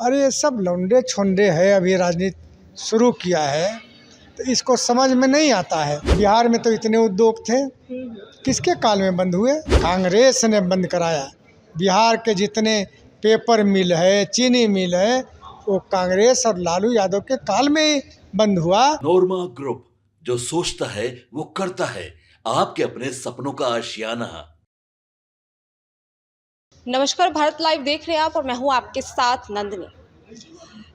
अरे ये सब लौंडे छोंडे है, अभी राजनीति शुरू किया है तो इसको समझ में नहीं आता है। बिहार में तो इतने उद्योग थे, किसके काल में बंद हुए? कांग्रेस ने बंद कराया। बिहार के जितने पेपर मिल है, चीनी मिल है, वो कांग्रेस और लालू यादव के काल में ही बंद हुआ। नोरमा ग्रुप, जो सोचता है वो करता है, आपके अपने सपनों का आशियाना। नमस्कार, भारत लाइव देख रहे हैं आप और मैं हूं आपके साथ नंदिनी।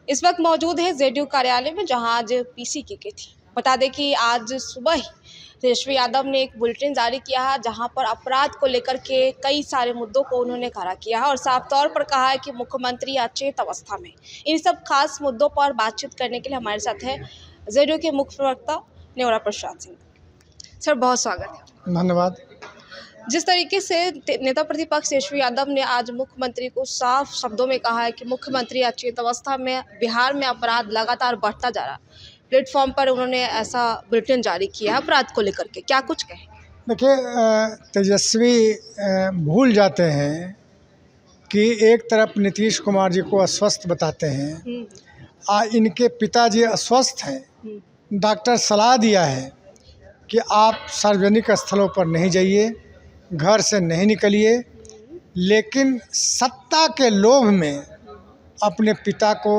इस वक्त मौजूद है जेडीयू कार्यालय में, जहां आज पीसी की गई थी। बता दें कि आज सुबह ही तेजस्वी यादव ने एक बुलेटिन जारी किया है, जहां पर अपराध को लेकर के कई सारे मुद्दों को उन्होंने खड़ा किया है और साफ तौर पर कहा है कि मुख्यमंत्री अचेत अवस्था में। इन सब खास मुद्दों पर बातचीत करने के लिए हमारे साथ है जेडीयू के मुख्य प्रवक्ता न्योरा प्रसाद सिंह। सर, बहुत स्वागत है। धन्यवाद। जिस तरीके से नेता प्रतिपक्ष तेजस्वी यादव ने आज मुख्यमंत्री को साफ शब्दों में कहा है कि मुख्यमंत्री अचेत अवस्था में, बिहार में अपराध लगातार बढ़ता जा रहा, प्लेटफॉर्म पर उन्होंने ऐसा बुलेटिन जारी किया है अपराध को लेकर के, क्या कुछ कहें? देखिए, तेजस्वी भूल जाते हैं कि एक तरफ नीतीश कुमार जी को अस्वस्थ बताते हैं, इनके पिताजी अस्वस्थ हैं। डॉक्टर सलाह दिया है कि आप सार्वजनिक स्थलों पर नहीं जाइए, घर से नहीं निकलिए, लेकिन सत्ता के लोभ में अपने पिता को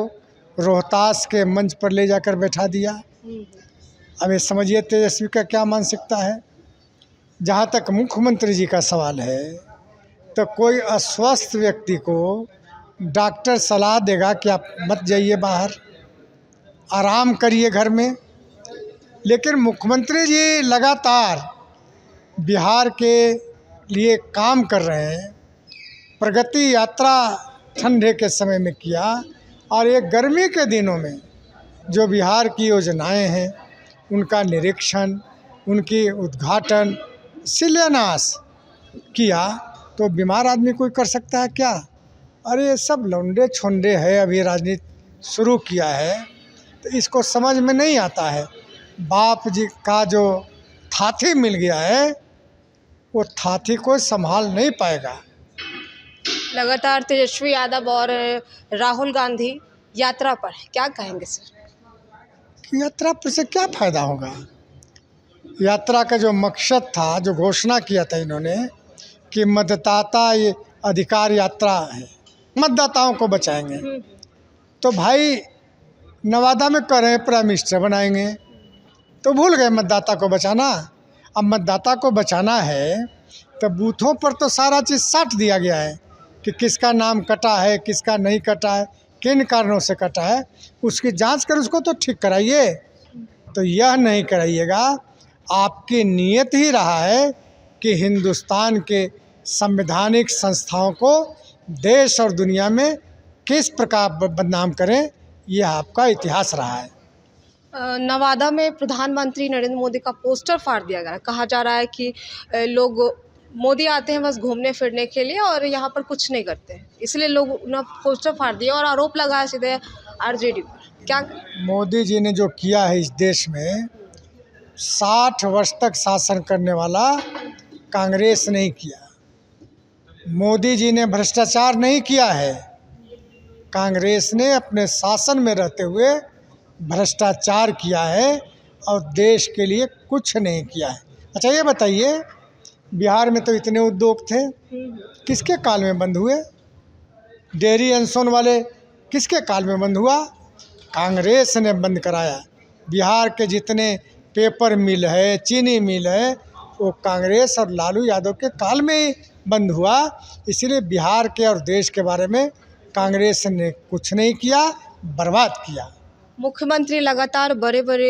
रोहतास के मंच पर ले जाकर बैठा दिया। अब ये समझिए तेजस्वी का क्या मानसिकता है। जहाँ तक मुख्यमंत्री जी का सवाल है, तो कोई अस्वस्थ व्यक्ति को डॉक्टर सलाह देगा कि आप मत जाइए बाहर, आराम करिए घर में। लेकिन मुख्यमंत्री जी लगातार बिहार के लिए काम कर रहे हैं। प्रगति यात्रा ठंडे के समय में किया, और ये गर्मी के दिनों में जो बिहार की योजनाएं हैं उनका निरीक्षण, उनकी उद्घाटन, शिलान्यास किया। तो बीमार आदमी कोई कर सकता है क्या? अरे ये सब लौंडे छोंडे है, अभी राजनीति शुरू किया है तो इसको समझ में नहीं आता है। बाप जी का जो थाथी मिल गया है, वो थाथी को संभाल नहीं पाएगा। लगातार तेजस्वी यादव और राहुल गांधी यात्रा पर, क्या कहेंगे सर? यात्रा पर से क्या फ़ायदा होगा? यात्रा का जो मकसद था, जो घोषणा किया था इन्होंने कि मतदाता ये अधिकार यात्रा है, मतदाताओं को बचाएंगे, तो भाई नवादा में कह रहे हैं प्राइम मिनिस्टर बनाएंगे, तो भूल गए मतदाता को बचाना। अब मतदाता को बचाना है तो बूथों पर तो सारा चीज़ साट दिया गया है कि किसका नाम कटा है, किसका नहीं कटा है, किन कारणों से कटा है, उसकी जांच कर उसको तो ठीक कराइए। तो यह नहीं कराइएगा। आपकी नीयत ही रहा है कि हिंदुस्तान के संवैधानिक संस्थाओं को देश और दुनिया में किस प्रकार बदनाम करें, यह आपका इतिहास रहा है। नवादा में प्रधानमंत्री नरेंद्र मोदी का पोस्टर फाड़ दिया गया। कहा जा रहा है कि लोग, मोदी आते हैं बस घूमने फिरने के लिए और यहाँ पर कुछ नहीं करते हैं, इसलिए लोग उन्हें पोस्टर फाड़ दिया और आरोप लगाया सीधे आरजेडी पर। क्या मोदी जी ने जो किया है इस देश में, 60 वर्ष तक शासन करने वाला कांग्रेस नहीं किया। मोदी जी ने भ्रष्टाचार नहीं किया है, कांग्रेस ने अपने शासन में रहते हुए भ्रष्टाचार किया है और देश के लिए कुछ नहीं किया है। अच्छा ये बताइए, बिहार में तो इतने उद्योग थे, किसके काल में बंद हुए? डेयरी एनसोन वाले किसके काल में बंद हुआ? कांग्रेस ने बंद कराया। बिहार के जितने पेपर मिल है, चीनी मिल है, वो कांग्रेस और लालू यादव के काल में ही बंद हुआ। इसीलिए बिहार के और देश के बारे में कांग्रेस ने कुछ नहीं किया, बर्बाद किया। मुख्यमंत्री लगातार बड़े बड़े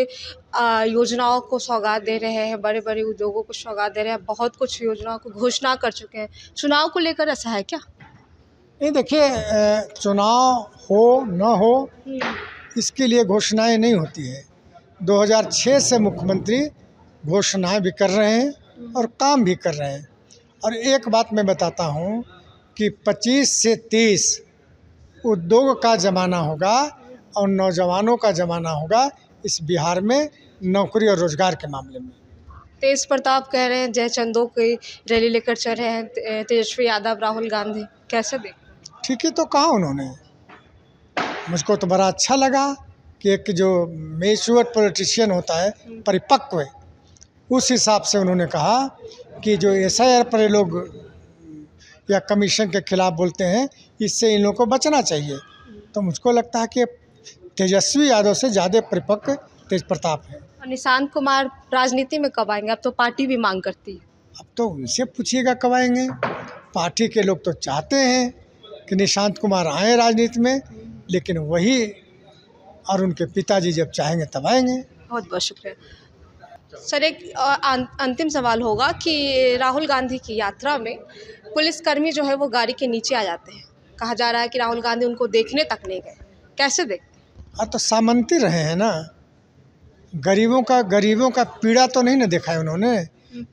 योजनाओं को सौगात दे रहे हैं, बड़े बड़े उद्योगों को सौगात दे रहे हैं, बहुत कुछ योजनाओं को घोषणा कर चुके हैं। चुनाव को लेकर ऐसा है क्या? नहीं, देखिए, चुनाव हो न हो इसके लिए घोषणाएं नहीं होती है। 2006 से मुख्यमंत्री घोषणाएं भी कर रहे हैं और काम भी कर रहे हैं। और एक बात मैं बताता हूं कि 25 से 30 उद्योग का ज़माना होगा और नौजवानों का ज़माना होगा इस बिहार में, नौकरी और रोज़गार के मामले में। तेज प्रताप कह रहे हैं जयचंदों की रैली लेकर चल रहे हैं तेजस्वी यादव, राहुल गांधी, कैसे देख? ठीक ही तो कहा उन्होंने। मुझको तो बड़ा अच्छा लगा कि एक जो मेच्योर पॉलिटिशियन होता है, परिपक्व, उस हिसाब से उन्होंने कहा कि जो SIR पर ये लोग या कमीशन के खिलाफ बोलते हैं, इससे इन लोगों को बचना चाहिए। तो मुझको लगता है कि तेजस्वी यादव से ज़्यादा परिपक्व तेज प्रताप है। और निशांत कुमार राजनीति में कब आएंगे? अब तो पार्टी भी मांग करती है। अब तो उनसे पूछिएगा कब आएंगे। पार्टी के लोग तो चाहते हैं कि निशांत कुमार आए राजनीति में, लेकिन वही और उनके पिताजी जब चाहेंगे तब आएंगे। बहुत बहुत शुक्रिया सर। एक अंतिम सवाल होगा कि राहुल गांधी की यात्रा में पुलिसकर्मी जो है वो गाड़ी के नीचे आ जाते हैं। कहा जा रहा है कि राहुल गांधी उनको देखने तक नहीं गए। कैसे देखते? तो सामंती रहे हैं ना, गरीबों का पीड़ा तो नहीं ना देखा है उन्होंने।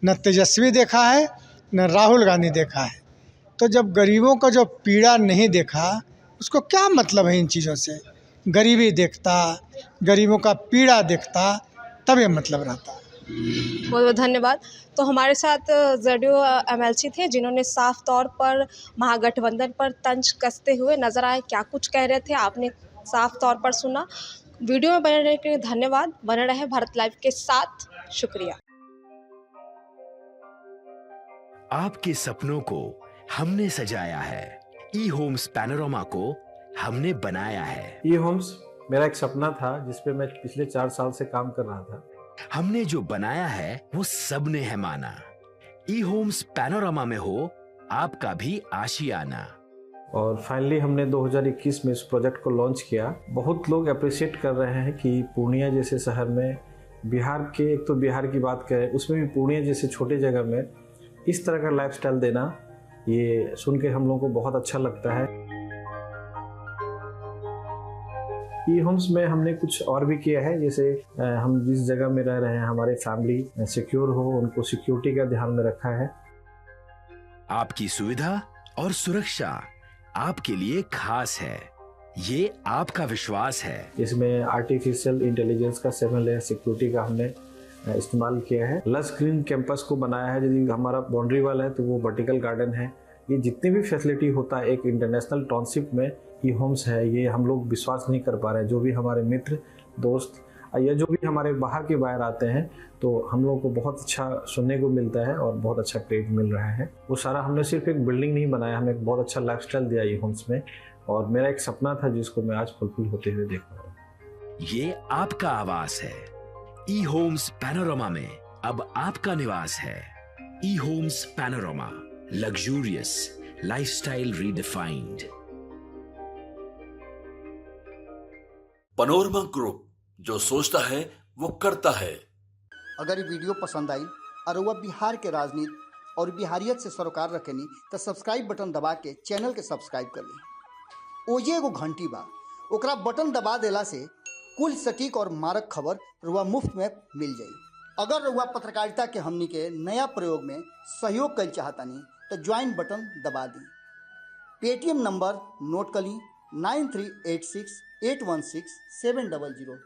न तेजस्वी देखा है, न राहुल गांधी देखा है। तो जब गरीबों का जो पीड़ा नहीं देखा, उसको क्या मतलब है इन चीज़ों से? गरीबी देखता, गरीबों का पीड़ा देखता, तब ये मतलब रहता। बहुत बहुत धन्यवाद। तो हमारे साथ ZDU MLC थे जिन्होंने साफ तौर पर महागठबंधन पर तंज कसते हुए नजर आए। क्या कुछ कह रहे थे आपने साफ तौर पर सुना। वीडियो में बने रहने के लिए धन्यवाद। बने रहे भारत लाइव के साथ। शुक्रिया। आपके सपनों को हमने सजाया है, E-Homes पैनोरमा को हमने बनाया है। E-Homes मेरा एक सपना था जिस पे मैं पिछले 4 साल से काम कर रहा था। हमने जो बनाया है वो सबने है माना। E-Homes पैनोरमा में हो आपका भी आशियाना। और फाइनली हमने 2021 में इस प्रोजेक्ट को लॉन्च किया। बहुत लोग अप्रिशिएट कर रहे हैं कि पूर्णिया जैसे शहर में, बिहार के, एक तो बिहार की बात करें उसमें भी पूर्णिया जैसे छोटे जगह में इस तरह का लाइफस्टाइल देना, ये सुन के हम लोगों को बहुत अच्छा लगता है। E-Homes में हमने कुछ और भी किया है, जैसे हम जिस जगह में रह रहे हैं हमारे फैमिली सिक्योर हो, उनको सिक्योरिटी का ध्यान में रखा है। आपकी सुविधा और सुरक्षा आपके लिए खास है, ये आपका विश्वास है। इसमें आर्टिफिशियल इंटेलिजेंस का 7 लेयर सिक्योरिटी का हमने इस्तेमाल किया है। लस ग्रीन कैंपस को बनाया है। यदि हमारा बाउंड्री वाल है तो वो वर्टिकल गार्डन है। ये जितनी भी फैसिलिटी होता है एक इंटरनेशनल टाउनशिप में E-Homes है, ये हम लोग विश्वास नहीं कर पा रहे हैं। जो भी हमारे मित्र, दोस्त या जो भी हमारे बाहर के बाहर आते हैं तो हम लोगों को बहुत अच्छा सुनने को मिलता है और बहुत अच्छा क्रेडिट मिल रहा है। वो सारा हमने सिर्फ एक बिल्डिंग नहीं बनाया, हमें एक बहुत अच्छा लाइफस्टाइल दिया E-Homes में, और मेरा एक सपना था जिसको मैं आज फुलफिल होते हुए देख रहा हूँ। ये आपका आवास है। E-Homes पैनोरमा में अब आपका निवास है। E-Homes panorama, luxurious lifestyle redefined. Panorama group, जो सोचता है वो करता है। अगर ये वीडियो पसंद आई और वह बिहार के राजनीति और बिहारियत से सरोकार रखेनी तो सब्सक्राइब बटन दबा के चैनल के सब्सक्राइब कर ली। ओजे एगो घंटी बा, ओकरा बटन दबा देला से कुल सटीक और मारक खबर रुआ मुफ्त में मिल जाई। अगर रुआ पत्रकारिता के हमनी के नया प्रयोग में सहयोग कर चाहतानी तो ज्वाइन बटन दबा दी। पेटीएम नंबर नोट कर ली 9386 816 700।